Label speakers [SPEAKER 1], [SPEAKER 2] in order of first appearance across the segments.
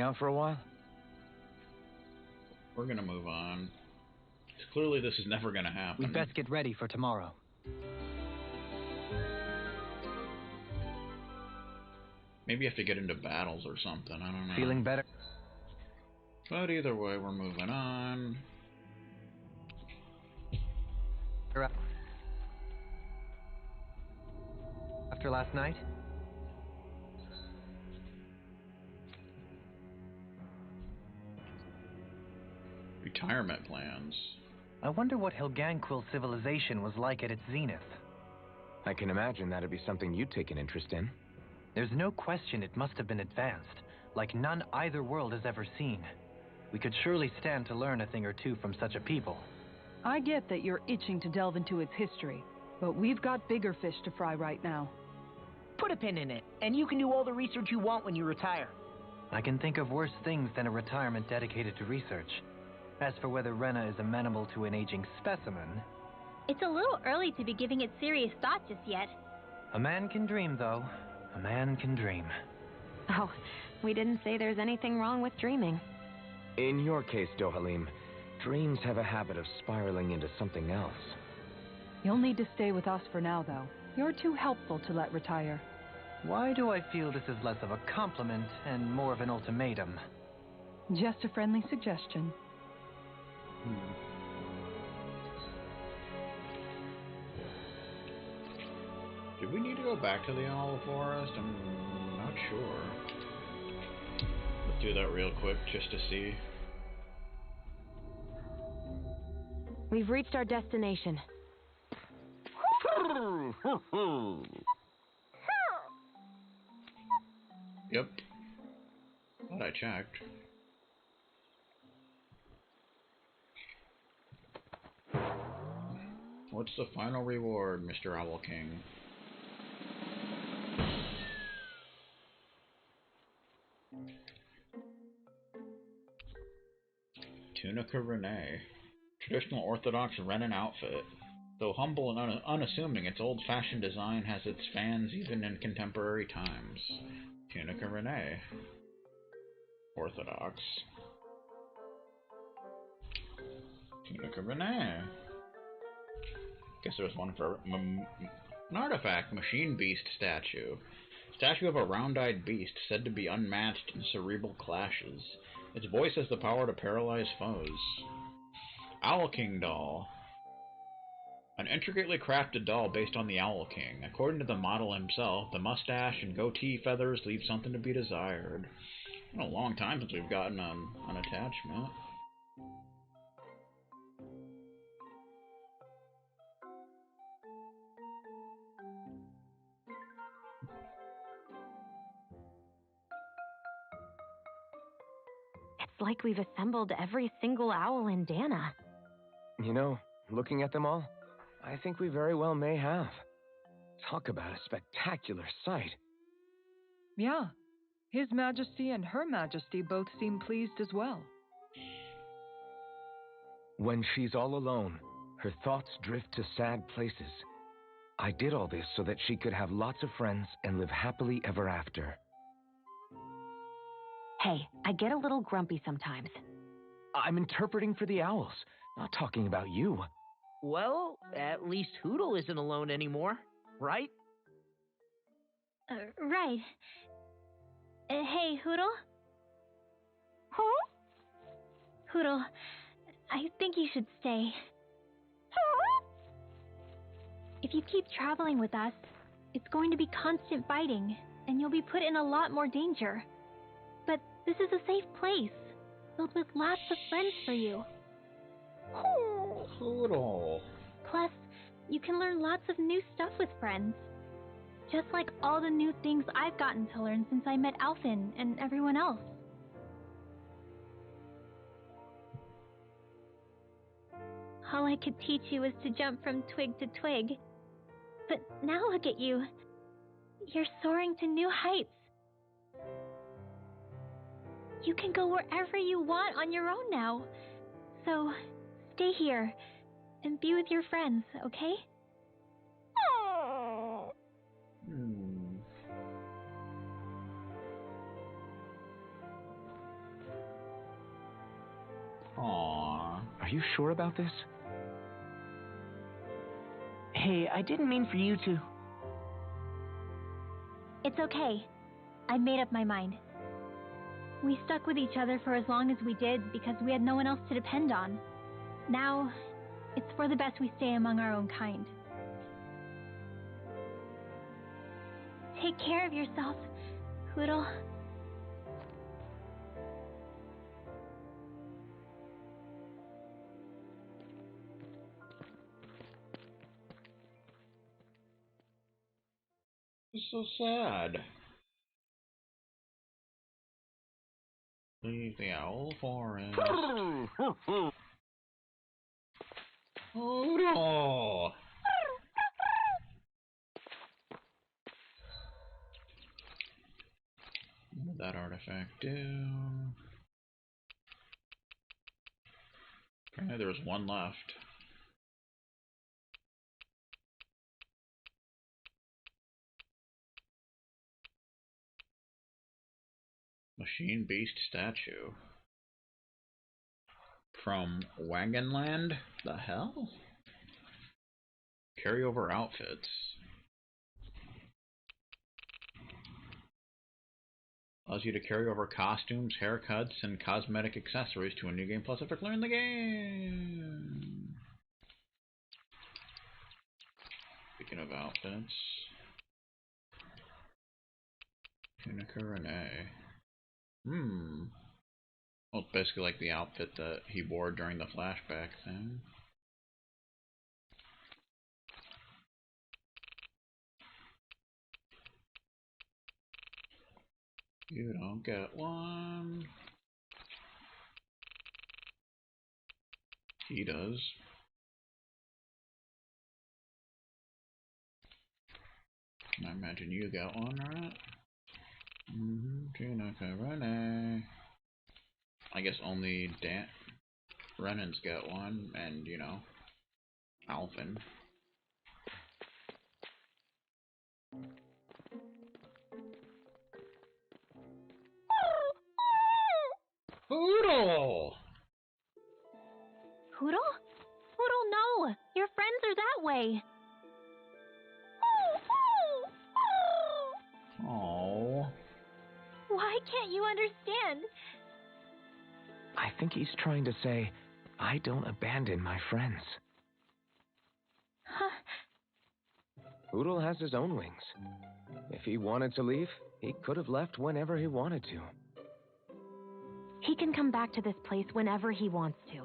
[SPEAKER 1] out for a while?
[SPEAKER 2] We're gonna move on. Clearly this is never gonna happen.
[SPEAKER 3] We'd best get ready for tomorrow.
[SPEAKER 2] Maybe you have to get into battles or something, I don't know.
[SPEAKER 3] Feeling better?
[SPEAKER 2] But either way, we're moving on.
[SPEAKER 3] After last night?
[SPEAKER 2] Retirement plans.
[SPEAKER 3] I wonder what Hilganquil civilization was like at its zenith.
[SPEAKER 1] I can imagine that'd be something you'd take an interest in.
[SPEAKER 3] There's no question it must have been advanced, like none either world has ever seen. We could surely stand to learn a thing or two from such a people.
[SPEAKER 4] I get that you're itching to delve into its history, but we've got bigger fish to fry right now.
[SPEAKER 5] Put a pin in it, and you can do all the research you want when you retire.
[SPEAKER 3] I can think of worse things than a retirement dedicated to research. As for whether Rena is amenable to an aging specimen...
[SPEAKER 6] It's a little early to be giving it serious thought just yet.
[SPEAKER 3] A man can dream, though. A man can dream.
[SPEAKER 7] Oh, we didn't say there's anything wrong with dreaming.
[SPEAKER 1] In your case, Dohalim, dreams have a habit of spiraling into something else.
[SPEAKER 4] You'll need to stay with us for now, though. You're too helpful to let retire.
[SPEAKER 3] Why do I feel this is less of a compliment and more of an ultimatum?
[SPEAKER 4] Just a friendly suggestion.
[SPEAKER 2] Do we need to go back to the Owl Forest? I'm not sure. Let's do that real quick just to see.
[SPEAKER 7] We've reached our destination.
[SPEAKER 2] Yep. Thought I checked. What's the final reward, Mr. Owl King? Tunica Renee. Traditional Orthodox Renan outfit. Though humble and unassuming, its old-fashioned design has its fans even in contemporary times. Tunica Renee. Orthodox. Tunica Renee. Guess there was one for an artifact, Machine Beast statue. Statue of a round-eyed beast said to be unmatched in cerebral clashes. Its voice has the power to paralyze foes. Owl King doll. An intricately crafted doll based on the Owl King. According to the model himself, the mustache and goatee feathers leave something to be desired. It's been a long time since we've gotten an attachment.
[SPEAKER 7] It's like we've assembled every single owl in Dana.
[SPEAKER 1] You know, looking at them all, I think we very well may have. Talk about a spectacular sight.
[SPEAKER 4] Yeah. His Majesty and Her Majesty both seem pleased as well.
[SPEAKER 1] When she's all alone, her thoughts drift to sad places. I did all this so that she could have lots of friends and live happily ever after.
[SPEAKER 7] Hey, I get a little grumpy sometimes.
[SPEAKER 1] I'm interpreting for the owls, not talking about you.
[SPEAKER 5] Well, at least Hootle isn't alone anymore, right?
[SPEAKER 6] Right. Hey, Hootle?
[SPEAKER 7] Huh?
[SPEAKER 6] Hootle, I think you should stay.
[SPEAKER 7] Huh?
[SPEAKER 6] If you keep traveling with us, it's going to be constant fighting, and you'll be put in a lot more danger. But this is a safe place, filled with lots of friends for you.
[SPEAKER 2] Hootle.
[SPEAKER 6] Plus, you can learn lots of new stuff with friends. Just like all the new things I've gotten to learn since I met Alphen and everyone else. All I could teach you was to jump from twig to twig. But now look at you. You're soaring to new heights. You can go wherever you want on your own now. So, stay here and be with your friends, okay?
[SPEAKER 2] Aww.
[SPEAKER 1] Are you sure about this?
[SPEAKER 5] Hey, I didn't mean for you to.
[SPEAKER 6] It's okay. I've made up my mind. We stuck with each other for as long as we did because we had no one else to depend on. Now, it's for the best we stay among our own kind. Take care of yourself, Hoodle.
[SPEAKER 2] It's so sad. Leave the owl forest. Oh no! What did that artifact do? Okay, there's one left. Machine Beast statue. From Wagonland? The hell? Carryover outfits. Allows you to carry over costumes, haircuts, and cosmetic accessories to a new game plus after clearing the game. Speaking of outfits. Tunica Renee. Well, it's basically like the outfit that he wore during the flashback thing. You don't get one. He does. I imagine you got one, right? Tunica Renee. I guess only Renan's got one, and, you know, Alvin. Hoodle!
[SPEAKER 6] Hoodle? Hoodle, no! Your friends are that way!
[SPEAKER 2] Aww.
[SPEAKER 6] Why can't you understand?
[SPEAKER 1] I think he's trying to say, I don't abandon my friends.
[SPEAKER 6] Huh?
[SPEAKER 1] Oodle has his own wings. If he wanted to leave, he could have left whenever he wanted to.
[SPEAKER 7] He can come back to this place whenever he wants to.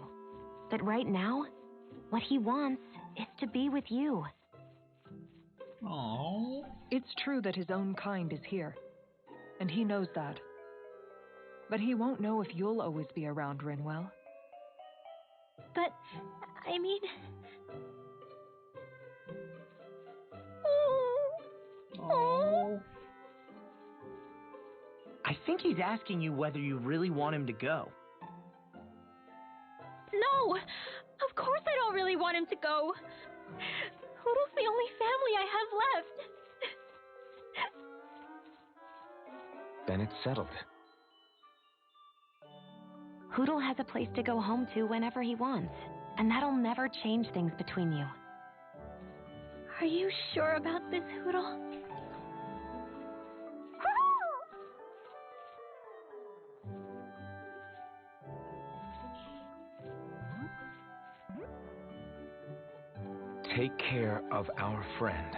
[SPEAKER 7] But right now, what he wants is to be with you.
[SPEAKER 2] Aww.
[SPEAKER 4] It's true that his own kind is here, and he knows that. But he won't know if you'll always be around, Rinwell.
[SPEAKER 6] But, I mean...
[SPEAKER 2] Aww.
[SPEAKER 5] I think he's asking you whether you really want him to go.
[SPEAKER 6] No! Of course I don't really want him to go. Hoodle's the only family I have left.
[SPEAKER 1] Then it's settled.
[SPEAKER 7] Hoodle has a place to go home to whenever he wants, and that'll never change things between you.
[SPEAKER 6] Are you sure about this, Hoodle?
[SPEAKER 1] Take care of our friend.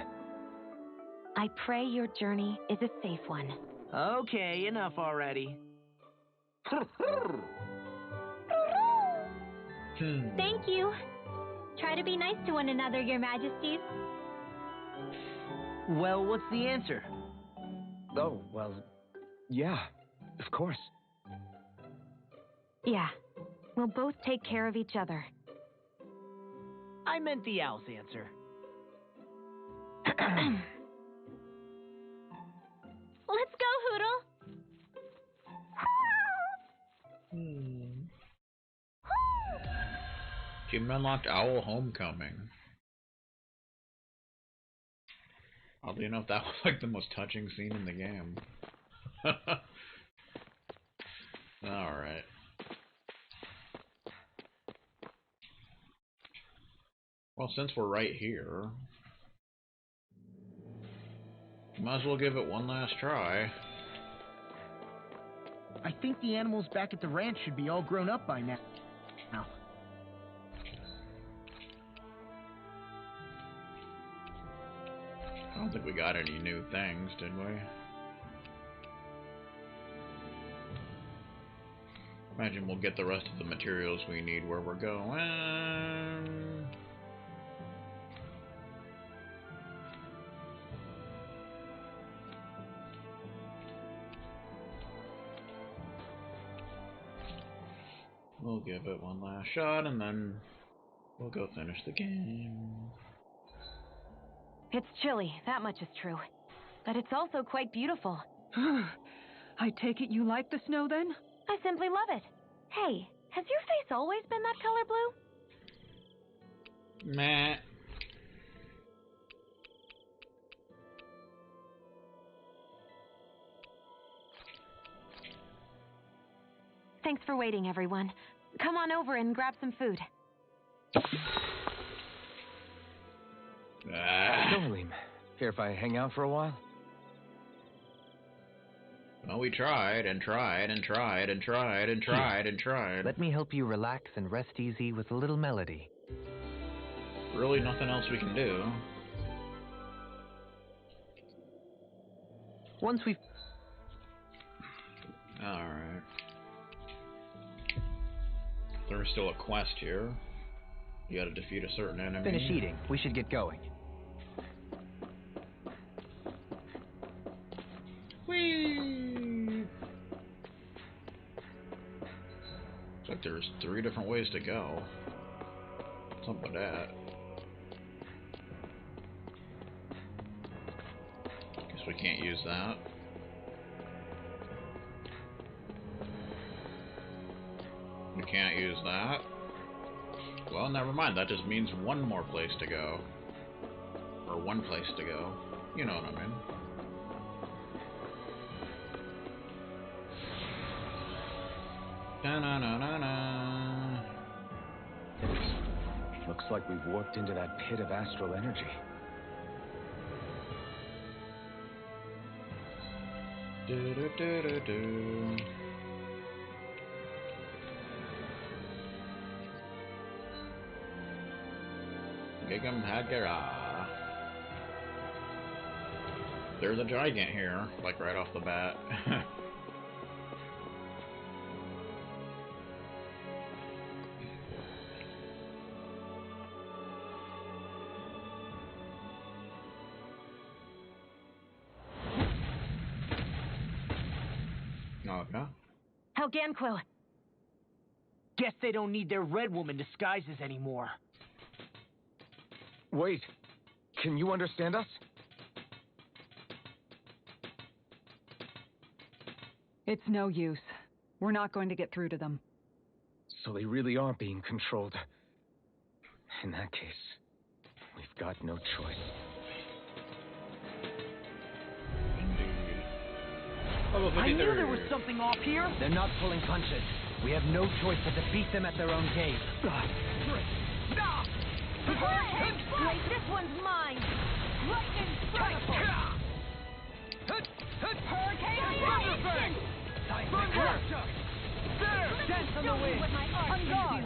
[SPEAKER 7] I pray your journey is a safe one.
[SPEAKER 5] Okay, enough already.
[SPEAKER 6] Thank you. Try to be nice to one another, Your Majesties.
[SPEAKER 5] Well, what's the answer?
[SPEAKER 1] Oh, well, yeah, of course.
[SPEAKER 7] Yeah, we'll both take care of each other.
[SPEAKER 5] I meant the owl's answer.
[SPEAKER 6] Let's go, Hoodle.
[SPEAKER 2] Team unlocked Owl Homecoming. Oddly enough, that was like the most touching scene in the game. Alright. Well, since we're right here, might as well give it one last try.
[SPEAKER 8] I think the animals back at the ranch should be all grown up by now.
[SPEAKER 2] I don't think we got any new things, did we? Imagine we'll get the rest of the materials we need where we're going. We'll give it one last shot and then we'll go finish the game.
[SPEAKER 7] It's chilly, that much is true. But it's also quite beautiful.
[SPEAKER 4] I take it you like the snow then?
[SPEAKER 7] I simply love it. Hey, has your face always been that color blue?
[SPEAKER 2] Meh.
[SPEAKER 7] Thanks for waiting, everyone. Come on over and grab some food.
[SPEAKER 1] Noelim, here if I hang out for a while?
[SPEAKER 2] Well, we tried and tried and tried and tried and tried and tried.
[SPEAKER 3] Let me help you relax and rest easy with a little melody.
[SPEAKER 2] Really nothing else we can do.
[SPEAKER 3] Once we've...
[SPEAKER 2] Alright. There's still a quest here. You gotta defeat a certain enemy.
[SPEAKER 3] Finish eating. We should get going.
[SPEAKER 2] Whee! Looks like there's 3 different ways to go. Something like that. Guess we can't use that. We can't use that. Well, never mind. That just means one more place to go. Or one place to go. You know what I mean. Da-na-na-na-na.
[SPEAKER 1] Looks like we've warped into that pit of astral energy.
[SPEAKER 2] Do-do-do-do-do. Gigam Hagara. There's a giant here, like right off the bat. Okay.
[SPEAKER 7] Helganquil.
[SPEAKER 8] Guess they don't need their red woman disguises anymore.
[SPEAKER 1] Wait, can you understand us?
[SPEAKER 4] It's no use. We're not going to get through to them.
[SPEAKER 1] So they really are being controlled. In that case, we've got no choice.
[SPEAKER 8] I knew there was something off here.
[SPEAKER 3] They're not pulling punches. We have no choice but to beat them at their own game.
[SPEAKER 7] Wait, this one's mine. Lightning strike. Hurricane instant.
[SPEAKER 3] There! Dance on the wind! On guard!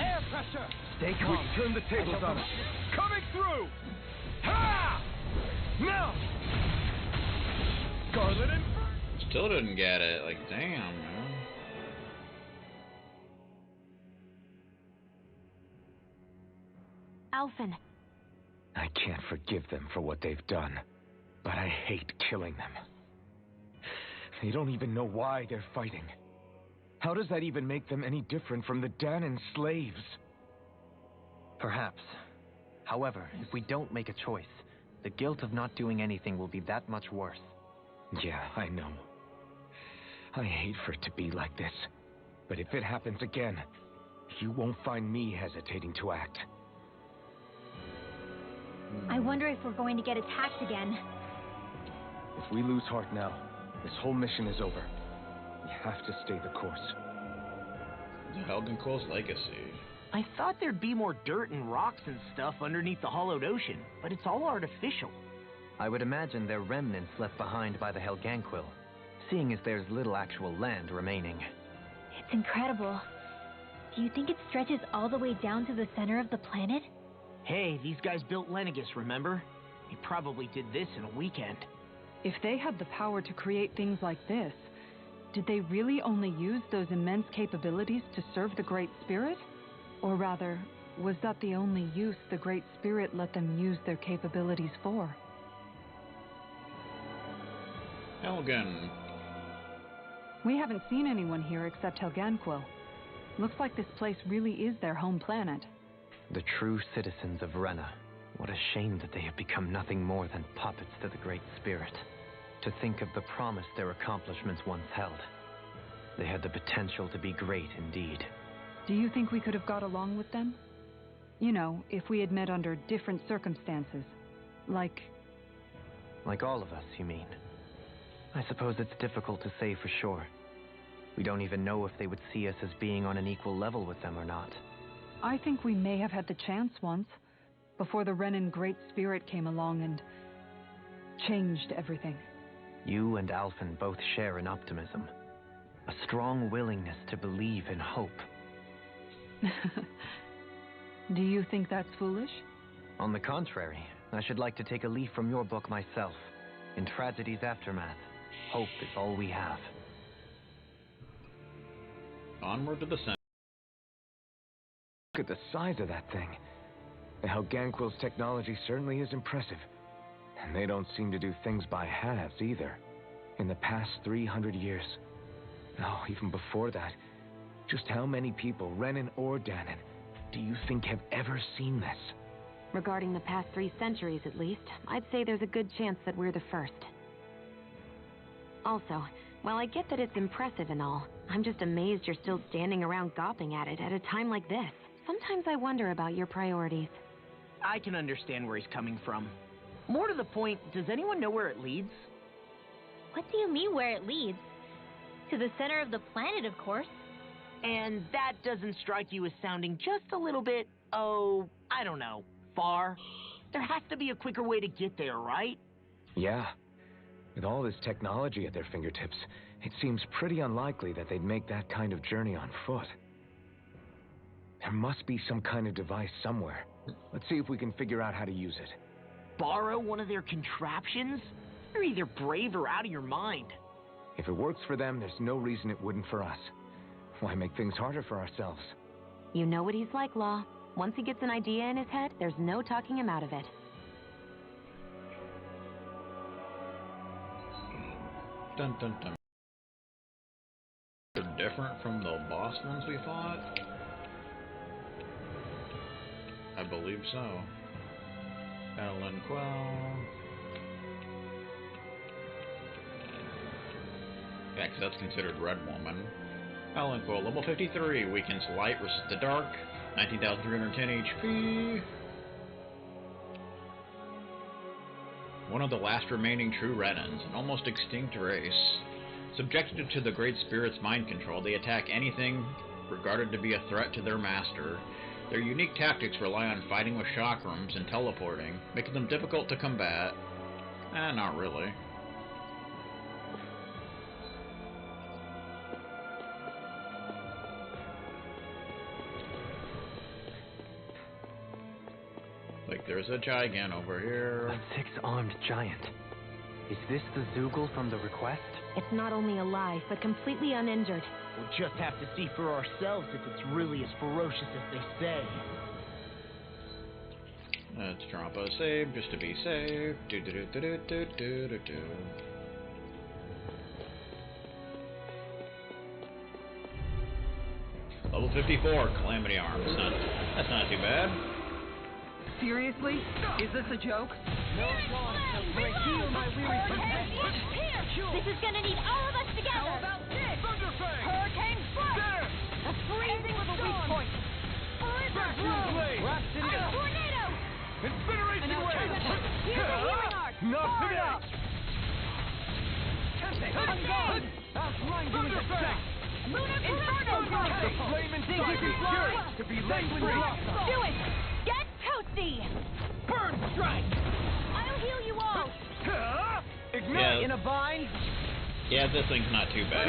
[SPEAKER 3] Air pressure! Stay calm.
[SPEAKER 1] We've turned the tables on us. Coming through! Ha! Now! Scarlet and...
[SPEAKER 2] Still didn't get it. Like, damn, man.
[SPEAKER 7] Alphen.
[SPEAKER 1] I can't forgive them for what they've done, but I hate killing them. They don't even know why they're fighting. How does that even make them any different from the Danon slaves?
[SPEAKER 3] Perhaps. However, if we don't make a choice, the guilt of not doing anything will be that much worse.
[SPEAKER 1] Yeah, I know. I hate for it to be like this. But if it happens again, you won't find me hesitating to act.
[SPEAKER 6] I wonder if we're going to get attacked again.
[SPEAKER 1] If we lose heart now, this whole mission is over. We have to stay the course.
[SPEAKER 2] The Helgenquil's legacy.
[SPEAKER 8] I thought there'd be more dirt and rocks and stuff underneath the hollowed ocean, but it's all artificial.
[SPEAKER 3] I would imagine they're remnants left behind by the Helganquil, seeing as there's little actual land remaining.
[SPEAKER 6] It's incredible. Do you think it stretches all the way down to the center of the planet?
[SPEAKER 8] Hey, these guys built Lenegus, remember? They probably did this in a weekend.
[SPEAKER 4] If they had the power to create things like this, did they really only use those immense capabilities to serve the Great Spirit? Or rather, was that the only use the Great Spirit let them use their capabilities for?
[SPEAKER 2] Helgen.
[SPEAKER 4] We haven't seen anyone here except Helganquil. Looks like this place really is their home planet.
[SPEAKER 3] The true citizens of Rena. What a shame that they have become nothing more than puppets to the Great Spirit. To think of the promise their accomplishments once held. They had the potential to be great indeed.
[SPEAKER 4] Do you think we could have got along with them? You know, if we had met under different circumstances. Like
[SPEAKER 3] all of us, you mean? I suppose it's difficult to say for sure. We don't even know if they would see us as being on an equal level with them or not.
[SPEAKER 4] I think we may have had the chance once, before the Renan Great Spirit came along and changed everything.
[SPEAKER 3] You and Alphen both share an optimism. A strong willingness to believe in hope.
[SPEAKER 4] Do you think that's foolish?
[SPEAKER 3] On the contrary, I should like to take a leaf from your book myself. In tragedy's aftermath, hope is all we have.
[SPEAKER 2] Onward to the center.
[SPEAKER 1] Look at the size of that thing. The Helganquil's technology certainly is impressive. And they don't seem to do things by halves either. In the past 300 years. No, even before that. Just how many people, Renan or Danon, do you think have ever seen this?
[SPEAKER 7] Regarding the past 3 centuries at least, I'd say there's a good chance that we're the first. Also, while I get that it's impressive and all, I'm just amazed you're still standing around gawping at it at a time like this. Sometimes I wonder about your priorities.
[SPEAKER 8] I can understand where he's coming from. More to the point, does anyone know where it leads?
[SPEAKER 6] What do you mean where it leads? To the center of the planet, of course.
[SPEAKER 8] And that doesn't strike you as sounding just a little bit, oh, I don't know, far? There has to be a quicker way to get there, right?
[SPEAKER 1] Yeah. With all this technology at their fingertips, it seems pretty unlikely that they'd make that kind of journey on foot. There must be some kind of device somewhere. Let's see if we can figure out how to use it.
[SPEAKER 8] Borrow one of their contraptions? You're either brave or out of your mind.
[SPEAKER 1] If it works for them, there's no reason it wouldn't for us. Why make things harder for ourselves?
[SPEAKER 7] You know what he's like, Law. Once he gets an idea in his head, there's no talking him out of it.
[SPEAKER 2] Dun dun dun. They're different from the boss ones we fought? I believe so. Ellen Quell. Yeah, because that's considered Red Woman. Ellen Quell, level 53, weakens light, resist the dark, 19,310 HP. One of the last remaining true Renans, an almost extinct race. Subjected to the Great Spirit's mind control, they attack anything regarded to be a threat to their master. Their unique tactics rely on fighting with chakrams and teleporting, making them difficult to combat. Not really. Like, there's a Gigant over here.
[SPEAKER 3] A 6-armed giant. Is this the Zoogle from the request?
[SPEAKER 7] It's not only alive, but completely uninjured.
[SPEAKER 8] We'll just have to see for ourselves if it's really as ferocious as they say.
[SPEAKER 2] Let's drop a save just to be safe. Level 54, Calamity Arms. That's not too bad.
[SPEAKER 4] Seriously? Is this a joke?
[SPEAKER 6] This is gonna need all of us together.
[SPEAKER 9] How about this? Hurricane Blast!
[SPEAKER 6] A freezing
[SPEAKER 9] with a weak point.
[SPEAKER 6] Blizzard tornado!
[SPEAKER 9] Incineration wave!
[SPEAKER 6] Here's the healing arc!
[SPEAKER 9] Not today!
[SPEAKER 6] Lunar Inferno!
[SPEAKER 9] The flaming To be let free.
[SPEAKER 6] Do it! Get toasty!
[SPEAKER 9] Burn strike.
[SPEAKER 6] I'll heal you all!
[SPEAKER 9] Ignite
[SPEAKER 2] in
[SPEAKER 9] a vine.
[SPEAKER 2] Yeah, this thing's not too bad.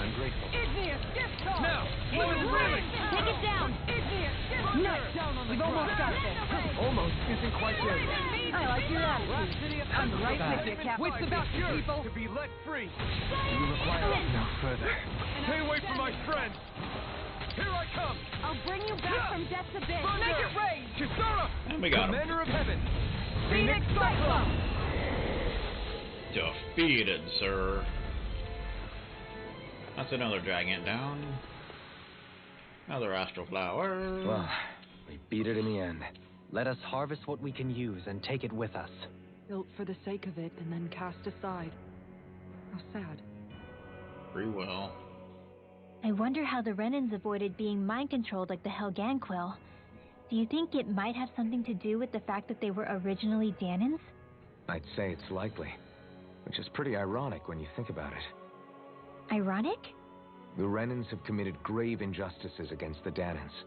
[SPEAKER 3] I'm grateful.
[SPEAKER 9] Now, even railing.
[SPEAKER 6] Take it down!
[SPEAKER 9] Nice. We've almost got this.
[SPEAKER 3] Almost isn't quite there yet.
[SPEAKER 4] I like your attitude. I'm right with you, Captain.
[SPEAKER 9] What's about you people? To be let free.
[SPEAKER 3] You require no further.
[SPEAKER 9] Stay away from my friends. Here I come.
[SPEAKER 6] I'll bring you back from death's abyss.
[SPEAKER 9] Make it rain. Chisora.
[SPEAKER 2] We got him.
[SPEAKER 9] Commander of Heaven.
[SPEAKER 4] Phoenix Cyclone!
[SPEAKER 2] Defeated, sir. That's another dragon down. Another astral flower.
[SPEAKER 1] Well, we beat it in the end.
[SPEAKER 3] Let us harvest what we can use and take it with us.
[SPEAKER 4] Built for the sake of it and then cast aside. How sad.
[SPEAKER 2] Free will.
[SPEAKER 6] I wonder how the Renans avoided being mind-controlled like the Helganquil. Do you think it might have something to do with the fact that they were originally Danans?
[SPEAKER 1] I'd say it's likely, which is pretty ironic when you think about it.
[SPEAKER 6] Ironic?
[SPEAKER 1] The Renans have committed grave injustices against the Danans.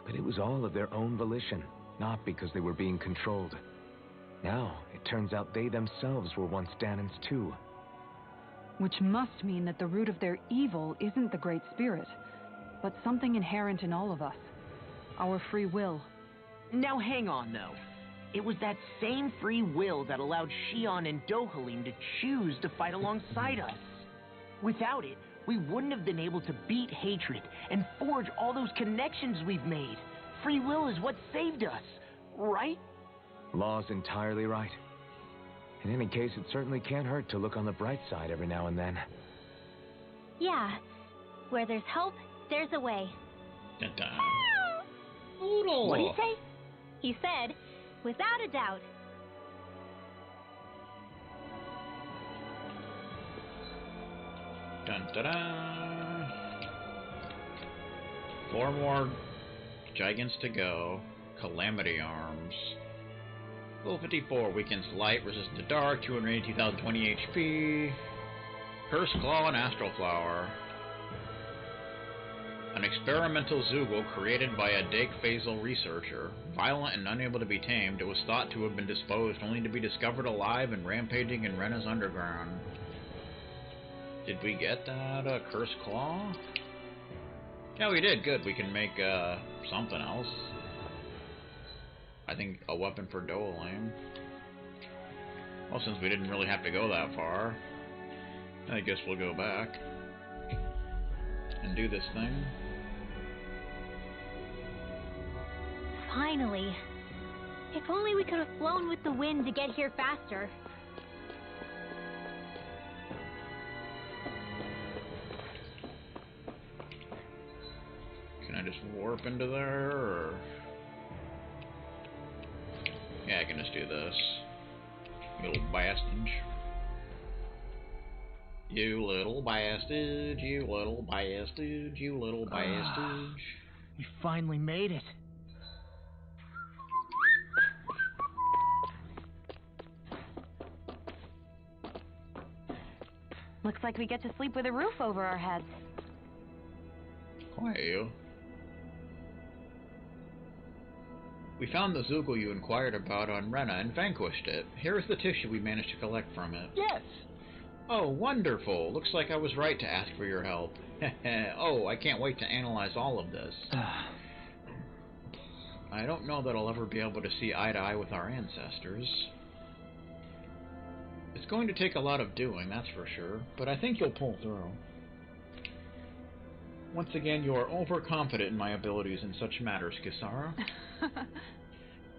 [SPEAKER 1] But it was all of their own volition, not because they were being controlled. Now, it turns out they themselves were once Danans too.
[SPEAKER 4] Which must mean that the root of their evil isn't the Great Spirit, but something inherent in all of us. Our free will.
[SPEAKER 8] Now hang on, though. It was that same free will that allowed Shion and Dohalim to choose to fight alongside us. Without it, we wouldn't have been able to beat hatred and forge all those connections we've made. Free will is what saved us, right?
[SPEAKER 1] Law's entirely right. In any case, it certainly can't hurt to look on the bright side every now and then.
[SPEAKER 6] Yeah. Where there's hope, there's a way.
[SPEAKER 2] Dun-dun.
[SPEAKER 6] What did he say? He said, without a doubt.
[SPEAKER 2] Dun-da-da. 4 more Gigants to go. Calamity Arms. Level 54 weakens light, resistant to dark, 282,020 HP. Curse Claw and Astral Flower. An experimental Zoogle created by a Dake Phasal researcher. Violent and unable to be tamed, it was thought to have been disposed only to be discovered alive and rampaging in Rena's underground. Did we get that Curse Claw? Yeah, we did. Good. We can make something else. I think a weapon for Dohalim. Well, since we didn't really have to go that far, I guess we'll go back and do this thing.
[SPEAKER 6] Finally. If only we could have flown with the wind to get here faster.
[SPEAKER 2] Can I just warp into there, or... Yeah, I can just do this. You little bastard. You little bastard, you little bastard, you little bastard.
[SPEAKER 8] You finally made it.
[SPEAKER 7] Looks like we get to sleep with a roof over our heads.
[SPEAKER 2] Quiet, you. We found the Zoogle you inquired about on Rena and vanquished it. Here is the tissue we managed to collect from it.
[SPEAKER 8] Yes.
[SPEAKER 2] Oh, wonderful. Looks like I was right to ask for your help. Oh, I can't wait to analyze all of this. I don't know that I'll ever be able to see eye to eye with our ancestors. It's going to take a lot of doing, that's for sure, but I think you'll pull through. Once again, you are overconfident in my abilities in such matters, Kisara.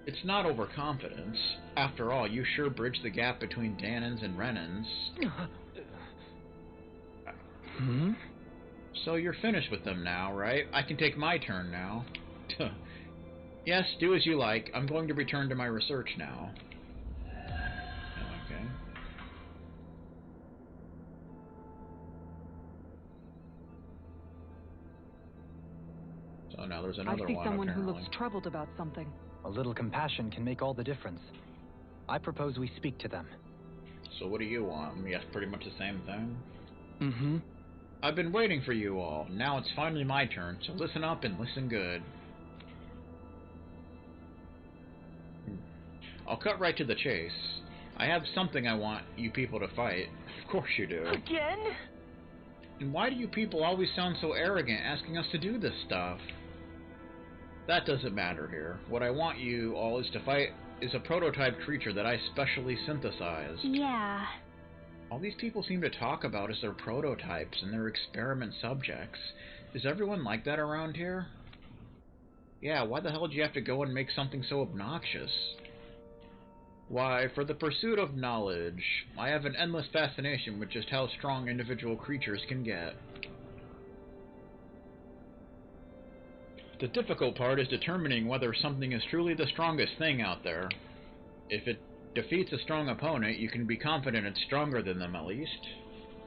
[SPEAKER 2] It's not overconfidence. After all, you sure bridged the gap between Danans and Renans. So you're finished with them now, right? I can take my turn now. Yes, do as you like. I'm going to return to my research now. Okay. So now there's another one.
[SPEAKER 4] I see someone who
[SPEAKER 2] apparently.
[SPEAKER 4] looks troubled about something.
[SPEAKER 3] A little compassion can make all the difference. I propose we speak to them.
[SPEAKER 2] So what do you want? Yes, pretty much the same thing.
[SPEAKER 3] Mm-hmm.
[SPEAKER 2] I've been waiting for you all. Now it's finally my turn, so listen up and listen good. I'll cut right to the chase. I have something I want you people to fight. Of course you do.
[SPEAKER 8] Again?
[SPEAKER 2] And why do you people always sound so arrogant asking us to do this stuff? That doesn't matter here. What I want you all is to fight is a prototype creature that I specially synthesized.
[SPEAKER 6] Yeah.
[SPEAKER 2] All these people seem to talk about is their prototypes and their experiment subjects. Is everyone like that around here? Yeah, why the hell did you have to go and make something so obnoxious? Why, for the pursuit of knowledge, I have an endless fascination with just how strong individual creatures can get. The difficult part is determining whether something is truly the strongest thing out there. If it defeats a strong opponent, you can be confident it's stronger than them at least,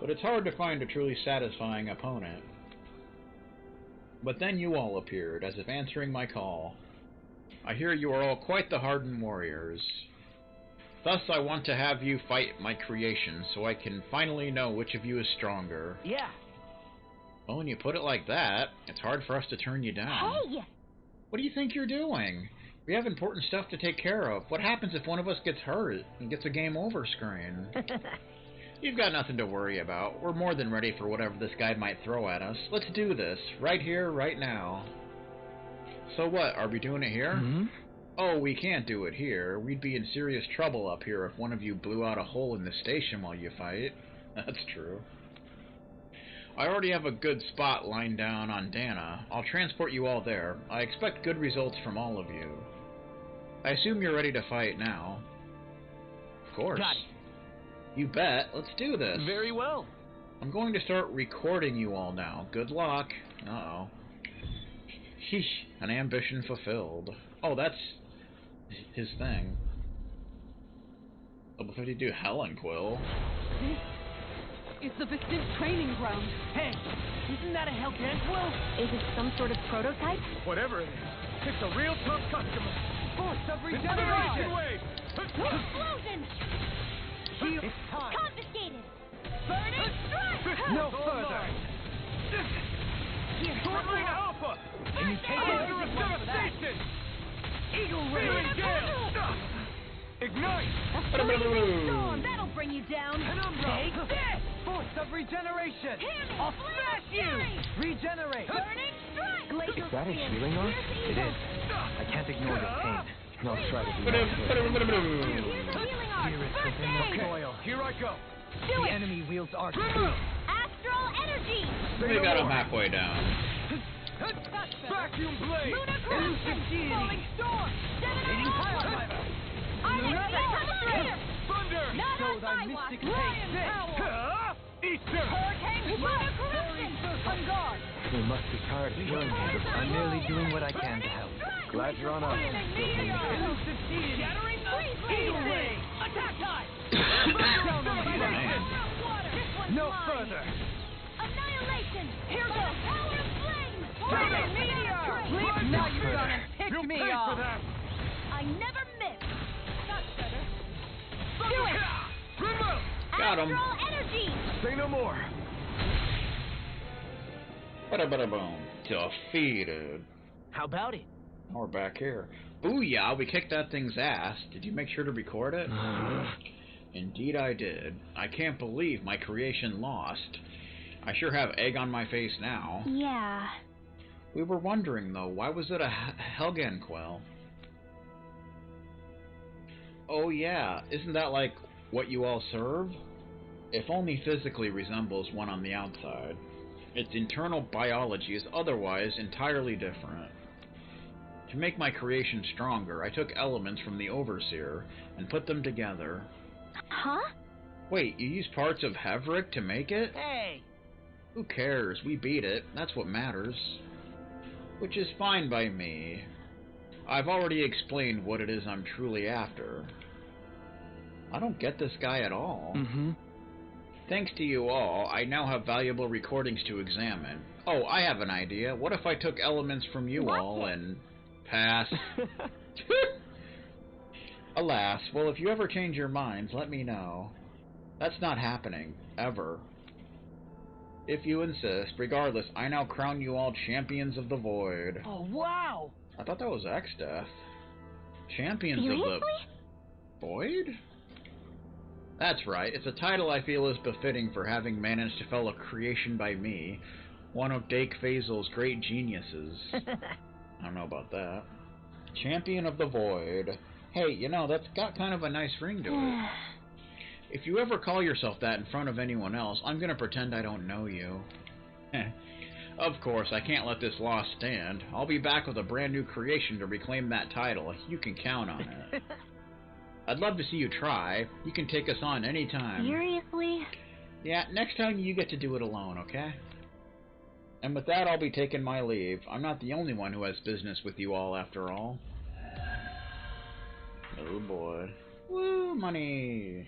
[SPEAKER 2] but it's hard to find a truly satisfying opponent. But then you all appeared, as if answering my call. I hear you are all quite the hardened warriors. Thus I want to have you fight my creation, so I can finally know which of you is stronger.
[SPEAKER 8] Yeah.
[SPEAKER 2] Well, when you put it like that, it's hard for us to turn you down.
[SPEAKER 6] Hey!
[SPEAKER 2] What do you think you're doing? We have important stuff to take care of. What happens if one of us gets hurt and gets a game over screen? You've got nothing to worry about. We're more than ready for whatever this guy might throw at us. Let's do this. Right here, right now. So what, are we doing it here?
[SPEAKER 3] Mm-hmm.
[SPEAKER 2] Oh, we can't do it here. We'd be in serious trouble up here if one of you blew out a hole in the station while you fight. That's true. I already have a good spot lined down on Dana. I'll transport you all there. I expect good results from all of you. I assume you're ready to fight now. Of course.
[SPEAKER 8] Got it.
[SPEAKER 2] You bet. Let's do this.
[SPEAKER 8] Very well.
[SPEAKER 2] I'm going to start recording you all now. Good luck. Uh-oh. Sheesh. An ambition fulfilled. Oh, that's his thing. Level 52 Helen Quill.
[SPEAKER 4] It's the Vistant training ground.
[SPEAKER 8] Hey, isn't that a Hellgen Quill?
[SPEAKER 6] Is it some sort of prototype?
[SPEAKER 9] Whatever it is, it's a real tough customer.
[SPEAKER 4] Force of
[SPEAKER 9] Incineration
[SPEAKER 4] regeneration.
[SPEAKER 9] wave!
[SPEAKER 6] Explosion!
[SPEAKER 8] It's time.
[SPEAKER 6] Confiscated! Burning strike!
[SPEAKER 4] No further.
[SPEAKER 6] Here,
[SPEAKER 9] Torment Alpha!
[SPEAKER 8] Can you take it?
[SPEAKER 9] Under a devastation!
[SPEAKER 8] Eagle
[SPEAKER 9] Feeling
[SPEAKER 8] Ray.
[SPEAKER 9] gale! Ignite!
[SPEAKER 6] Storm, that'll bring you down!
[SPEAKER 8] Take this!
[SPEAKER 4] Force of regeneration.
[SPEAKER 8] I'll smash you!
[SPEAKER 4] Regenerate.
[SPEAKER 6] Burning strike! Glacial
[SPEAKER 3] Is that a
[SPEAKER 6] Spear.
[SPEAKER 3] healing arc?
[SPEAKER 6] Here's
[SPEAKER 3] It
[SPEAKER 6] the
[SPEAKER 3] is. I can't ignore the pain. I'll try to be
[SPEAKER 6] Here's the healing arc!
[SPEAKER 3] Spirit
[SPEAKER 6] First
[SPEAKER 3] within the
[SPEAKER 6] aid!
[SPEAKER 9] Okay, here I go.
[SPEAKER 6] Do
[SPEAKER 4] The
[SPEAKER 6] it!
[SPEAKER 4] enemy wields arc.
[SPEAKER 9] Remove!
[SPEAKER 6] Astral energy!
[SPEAKER 2] We got him halfway down.
[SPEAKER 6] That's better.
[SPEAKER 9] Vacuum blade!
[SPEAKER 6] Lunar corruption! Falling storm! Seven power! Iron Spear!
[SPEAKER 9] Thunder!
[SPEAKER 6] Not
[SPEAKER 4] Show
[SPEAKER 6] on
[SPEAKER 4] thy
[SPEAKER 6] my watch!
[SPEAKER 4] mystic
[SPEAKER 6] Lion
[SPEAKER 4] fate.
[SPEAKER 6] power!
[SPEAKER 9] Easter!
[SPEAKER 6] Hurricane Lunar corruption! On guard!
[SPEAKER 3] We must be tired of healing him. I'm merely doing what I can to help. Glad you're on our side.
[SPEAKER 4] Elusive deity.
[SPEAKER 8] Shattering the
[SPEAKER 6] Eagle
[SPEAKER 8] Ray. Attack time!
[SPEAKER 4] Down on the
[SPEAKER 2] Man.
[SPEAKER 6] This one's
[SPEAKER 4] No
[SPEAKER 6] mine.
[SPEAKER 4] further.
[SPEAKER 6] Annihilation! Here goes! Power of flame!
[SPEAKER 4] Burning meteor. Now you're gonna pick
[SPEAKER 9] You'll
[SPEAKER 4] me
[SPEAKER 9] pay
[SPEAKER 4] off.
[SPEAKER 9] for that!
[SPEAKER 6] I never miss! That's better.
[SPEAKER 9] Do
[SPEAKER 6] it.
[SPEAKER 9] Remove!
[SPEAKER 2] Got him.
[SPEAKER 6] Astral energy!
[SPEAKER 9] Say no more.
[SPEAKER 2] Bada-bada-boom. Defeated.
[SPEAKER 8] How about it?
[SPEAKER 2] Now we're back here. Booyah, we kicked that thing's ass. Did you make sure to record it? Indeed I did. I can't believe my creation lost. I sure have egg on my face now.
[SPEAKER 6] Yeah.
[SPEAKER 2] We were wondering, though, why was it a Hellgen Quill? Oh yeah, isn't that like what you all serve? If only physically resembles one on the outside. Its internal biology is otherwise entirely different. To make my creation stronger, I took elements from the Overseer and put them together.
[SPEAKER 6] Huh?
[SPEAKER 2] Wait, you used parts of Heverick to make it?
[SPEAKER 8] Hey!
[SPEAKER 2] Who cares? We beat it. That's what matters. Which is fine by me. I've already explained what it is I'm truly after. I don't get this guy at all.
[SPEAKER 3] Mm-hmm.
[SPEAKER 2] Thanks to you all, I now have valuable recordings to examine. Oh, I have an idea. What if I took elements from you all and... Pass. Alas, well, if you ever change your minds, let me know. That's not happening. Ever. If you insist. Regardless, I now crown you all Champions of the Void.
[SPEAKER 8] Oh, wow!
[SPEAKER 2] I thought that was X-Death. Champions
[SPEAKER 6] Seriously?
[SPEAKER 2] of the Void? That's right. It's a title I feel is befitting for having managed to fell a creation by me, one of Dake Faisal's great geniuses. I don't know about that. Champion of the Void. Hey, you know, that's got kind of a nice ring to it. If you ever call yourself that in front of anyone else, I'm gonna pretend I don't know you. Of course, I can't let this loss stand. I'll be back with a brand new creation to reclaim that title. You can count on it. I'd love to see you try. You can take us on anytime.
[SPEAKER 6] Seriously?
[SPEAKER 2] Yeah, next time you get to do it alone, okay? And with that, I'll be taking my leave. I'm not the only one who has business with you all, after all. Oh boy. Woo, money!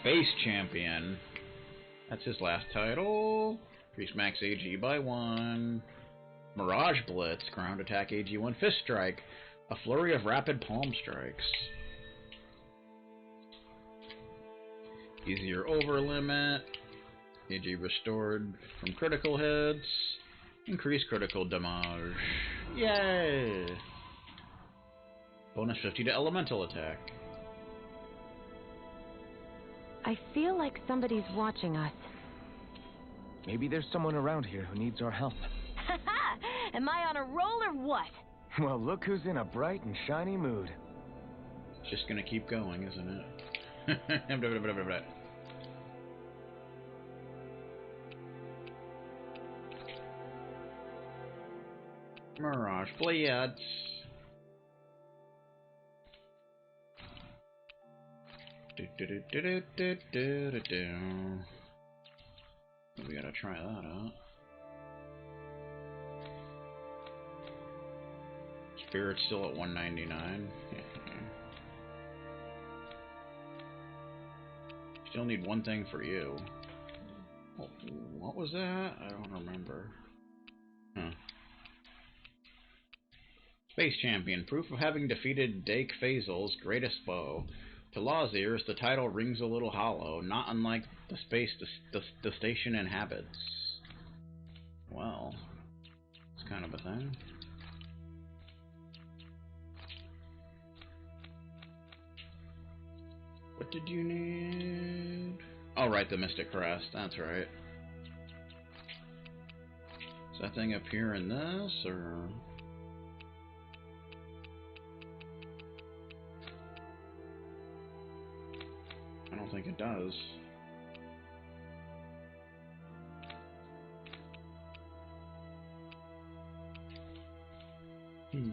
[SPEAKER 2] Space Champion. That's his last title. Increase max AG by 1. Mirage Blitz. Ground attack AG 1. Fist Strike. A flurry of rapid palm strikes. Easier over limit. AG restored from critical hits. Increased critical damage. Yay! Bonus 50 to elemental attack.
[SPEAKER 7] I feel like somebody's watching us.
[SPEAKER 1] Maybe there's someone around here who needs our help.
[SPEAKER 7] Am I on a roll or what?
[SPEAKER 1] Well, look who's in a bright and shiny mood.
[SPEAKER 2] It's just gonna keep going, isn't it? Mirage Blitz. We gotta try that out. Spirit's still at 199. Still need one thing for you. Oh, what was that? I don't remember. Huh. Space Champion. Proof of having defeated Dake Faisal's greatest foe. To Law's ears, the title rings a little hollow, not unlike the space the station inhabits. Well, it's kind of a thing. What did you need? Oh, right, the Mystic Crest. That's right. Does that thing appear in this, or...? I don't think it does. Hmm.